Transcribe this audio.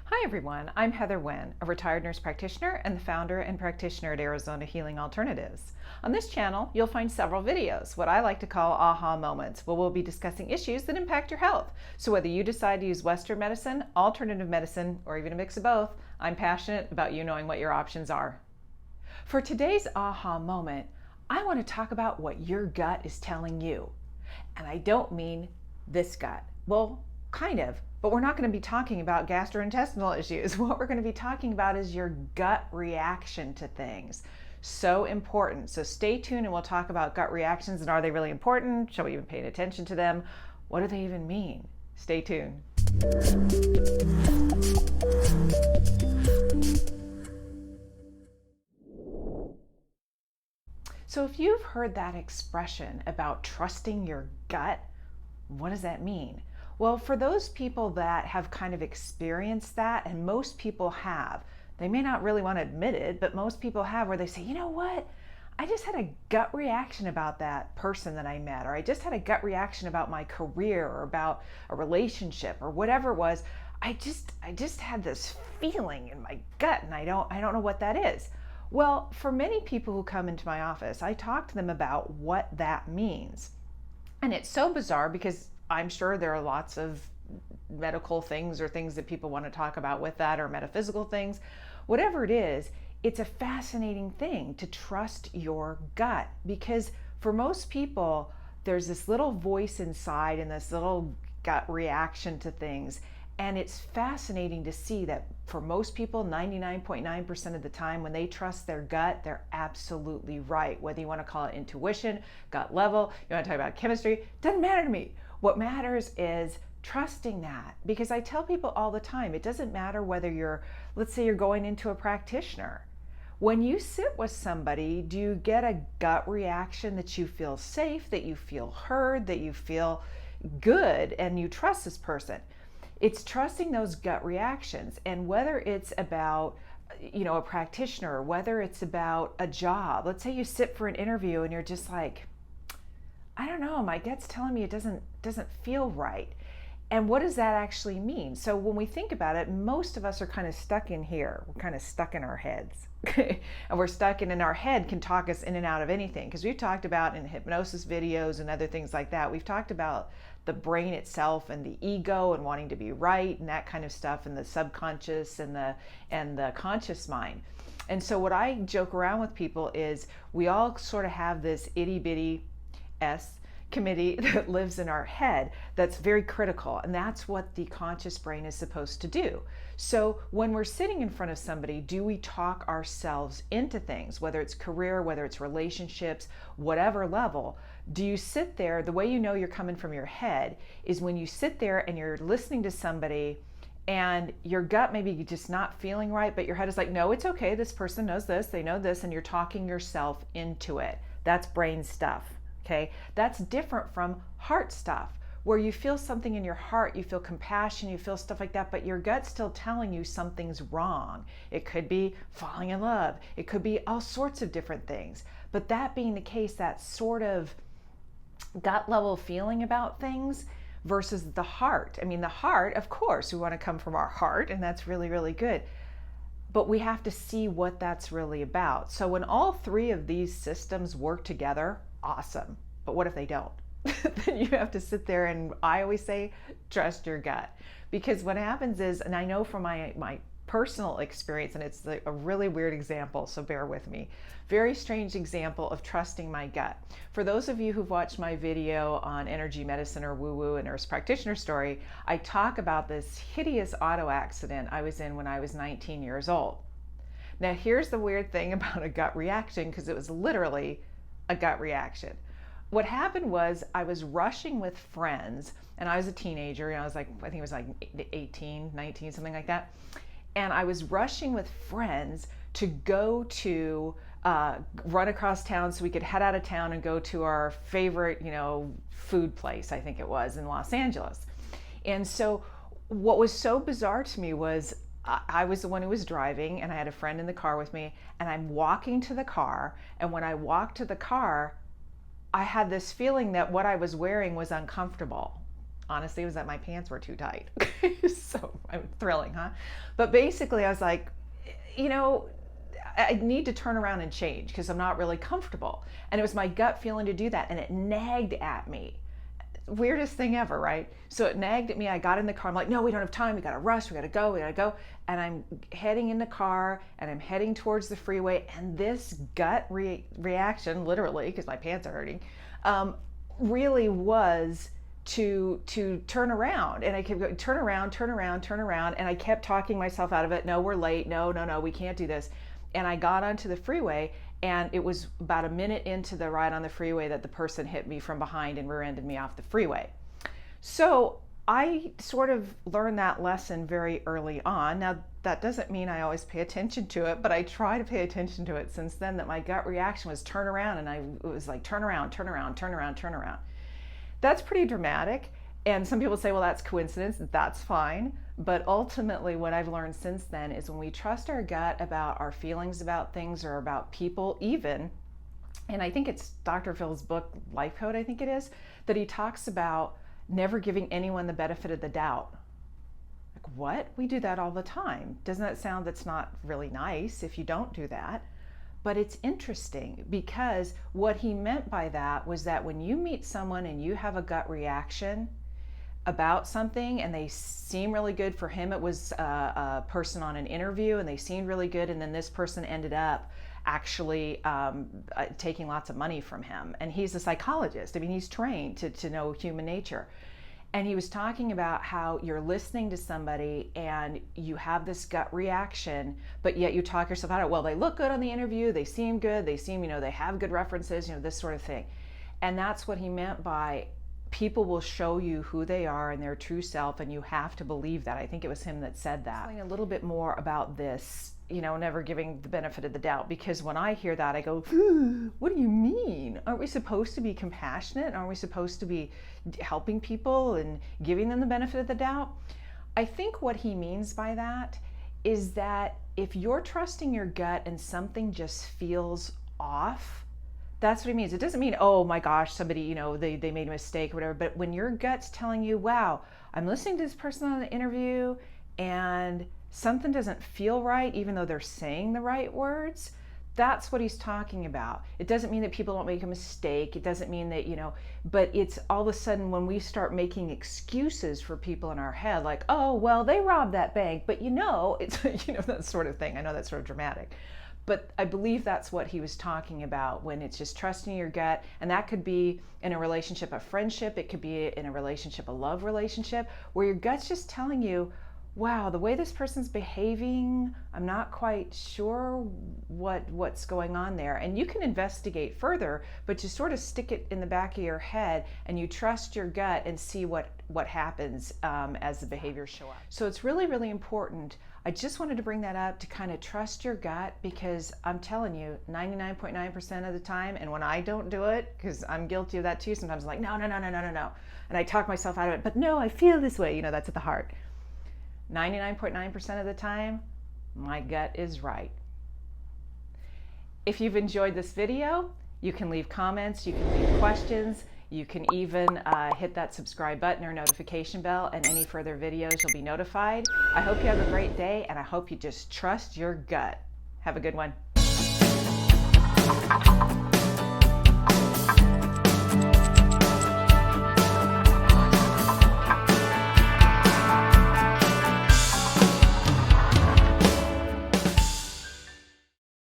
Hi everyone, I'm Heather Wynn, a retired nurse practitioner and the founder and practitioner at Arizona Healing Alternatives. On this channel, you'll find several videos, what I like to call aha moments, where we'll be discussing issues that impact your health. So whether you decide to use Western medicine, alternative medicine, or even a mix of both, I'm passionate about you knowing what your options are. For today's aha moment, I want to talk about what your gut is telling you. And I don't mean this gut. Well, kind of, but we're not going to be talking about gastrointestinal issues. What we're going to be talking about is your gut reaction to things. So important. So stay tuned and we'll talk about gut reactions and are they really important? Should we even pay attention to them? What do they even mean? Stay tuned. So if you've heard that expression about trusting your gut, what does that mean? Well, for those people that have kind of experienced that, and most people have, they may not really want to admit it, but most people have, where they say, you know what? I just had a gut reaction about that person that I met, or I just had a gut reaction about my career or about a relationship or whatever it was. I just had this feeling in my gut and I don't know what that is. Well, for many people who come into my office, I talk to them about what that means. And it's so bizarre because I'm sure there are lots of medical things or things that people want to talk about with that, or metaphysical things. Whatever it is, it's a fascinating thing to trust your gut, because for most people, there's this little voice inside and this little gut reaction to things. And it's fascinating to see that for most people, 99.9% of the time, when they trust their gut, they're absolutely right. Whether you want to call it intuition, gut level, you want to talk about chemistry, doesn't matter to me. What matters is trusting that. Because I tell people all the time, it doesn't matter whether let's say you're going into a practitioner. When you sit with somebody, do you get a gut reaction that you feel safe, that you feel heard, that you feel good, and you trust this person? It's trusting those gut reactions. And whether it's about, a practitioner, whether it's about a job, let's say you sit for an interview and you're just like, I don't know, my gut's telling me it doesn't feel right. And what does that actually mean? So when we think about it, most of us are kind of stuck in here. We're kind of stuck in our heads. And we're stuck in our head can talk us in and out of anything. Because we've talked about in hypnosis videos and other things like that, we've talked about the brain itself and the ego and wanting to be right and that kind of stuff, and the subconscious and the conscious mind. And so what I joke around with people is we all sort of have this itty bitty committee that lives in our head that's very critical, and that's what the conscious brain is supposed to do. So when we're sitting in front of somebody, do we talk ourselves into things, whether it's career, whether it's relationships, whatever level? Do you sit there? The way you know you're coming from your head is when you sit there and you're listening to somebody and your gut maybe just not feeling right, but your head is like, no, it's okay, this person knows this, they know this, and you're talking yourself into it. That's brain stuff. Okay, that's different from heart stuff, where you feel something in your heart, you feel compassion, you feel stuff like that, but your gut's still telling you something's wrong. It could be falling in love, it could be all sorts of different things. But that being the case, that sort of gut level feeling about things versus the heart. I mean, the heart, of course, we want to come from our heart, and that's really, really good. But we have to see what that's really about. So when all three of these systems work together, awesome. But what if they don't? Then you have to sit there, and I always say, trust your gut. Because what happens is, and I know from my personal experience, and it's a really weird example, so bear with me. Very strange example of trusting my gut. For those of you who've watched my video on energy medicine or woo-woo and nurse practitioner story, I talk about this hideous auto accident I was in when I was 19 years old. Now here's the weird thing about a gut reaction, because it was literally a gut reaction. What happened was I was rushing with friends, and I was a teenager, and I was like, I think it was like 18, 19, something like that. And I was rushing with friends to go to run across town so we could head out of town and go to our favorite, food place, I think it was, in Los Angeles. And so what was so bizarre to me was I was the one who was driving, and I had a friend in the car with me, and I'm walking to the car, and when I walked to the car, I had this feeling that what I was wearing was uncomfortable. Honestly, it was that my pants were too tight. So thrilling, huh? But basically I was like, you know, I need to turn around and change because I'm not really comfortable. And it was my gut feeling to do that, and it nagged at me. Weirdest thing ever, right? So it nagged at me. I got in the car. I'm like, no, we don't have time. We got to rush. We got to go. We got to go. And I'm heading in the car, and I'm heading towards the freeway. And this gut reaction, literally, because my pants are hurting, really was to turn around. And I kept going, turn around, turn around, turn around. And I kept talking myself out of it. No, we're late. No, no, no, we can't do this. And I got onto the freeway, and it was about a minute into the ride on the freeway that the person hit me from behind and rear-ended me off the freeway. So I sort of learned that lesson very early on. Now, that doesn't mean I always pay attention to it, but I try to pay attention to it since then, that my gut reaction was turn around, and it was like, turn around, turn around, turn around, turn around. That's pretty dramatic. And some people say, well, that's coincidence. That's fine. But ultimately, what I've learned since then is when we trust our gut about our feelings about things or about people even, and I think it's Dr. Phil's book, Life Code, I think it is, that he talks about never giving anyone the benefit of the doubt. Like, what? We do that all the time. Doesn't that sound, that's not really nice if you don't do that? But it's interesting because what he meant by that was that when you meet someone and you have a gut reaction about something and they seem really good, for him it was a person on an interview and they seemed really good, and then this person ended up actually taking lots of money from him. And he's a psychologist. I mean, he's trained to know human nature. And he was talking about how you're listening to somebody and you have this gut reaction, but yet you talk yourself out of it. Well, they look good on the interview, they seem good, they seem, they have good references, this sort of thing. And that's what he meant by people will show you who they are and their true self, and you have to believe that. I think it was him that said that. A little bit more about this, never giving the benefit of the doubt, because when I hear that, I go, what do you mean? Aren't we supposed to be compassionate? Aren't we supposed to be helping people and giving them the benefit of the doubt? I think what he means by that is that if you're trusting your gut and something just feels off, that's what he means. It doesn't mean, oh my gosh, somebody, they made a mistake or whatever. But when your gut's telling you, wow, I'm listening to this person on the interview and something doesn't feel right, even though they're saying the right words, that's what he's talking about. It doesn't mean that people don't make a mistake. It doesn't mean that, but it's all of a sudden when we start making excuses for people in our head, like, oh, well, they robbed that bank, but it's, that sort of thing. I know that's sort of dramatic. But I believe that's what he was talking about when it's just trusting your gut. And that could be in a relationship, a friendship. It could be in a relationship, a love relationship, where your gut's just telling you, wow, the way this person's behaving, I'm not quite sure what's going on there. And you can investigate further, but you sort of stick it in the back of your head and you trust your gut and see what happens as the behaviors show up. So it's really, really important. I just wanted to bring that up to kind of trust your gut, because I'm telling you, 99.9% of the time, and when I don't do it, because I'm guilty of that too, sometimes I'm like, no. And I talk myself out of it, but no, I feel this way, that's at the heart. 99.9% of the time, my gut is right. If you've enjoyed this video, you can leave comments, you can leave questions, you can even hit that subscribe button or notification bell, and any further videos you'll be notified. I hope you have a great day, and I hope you just trust your gut. Have a good one.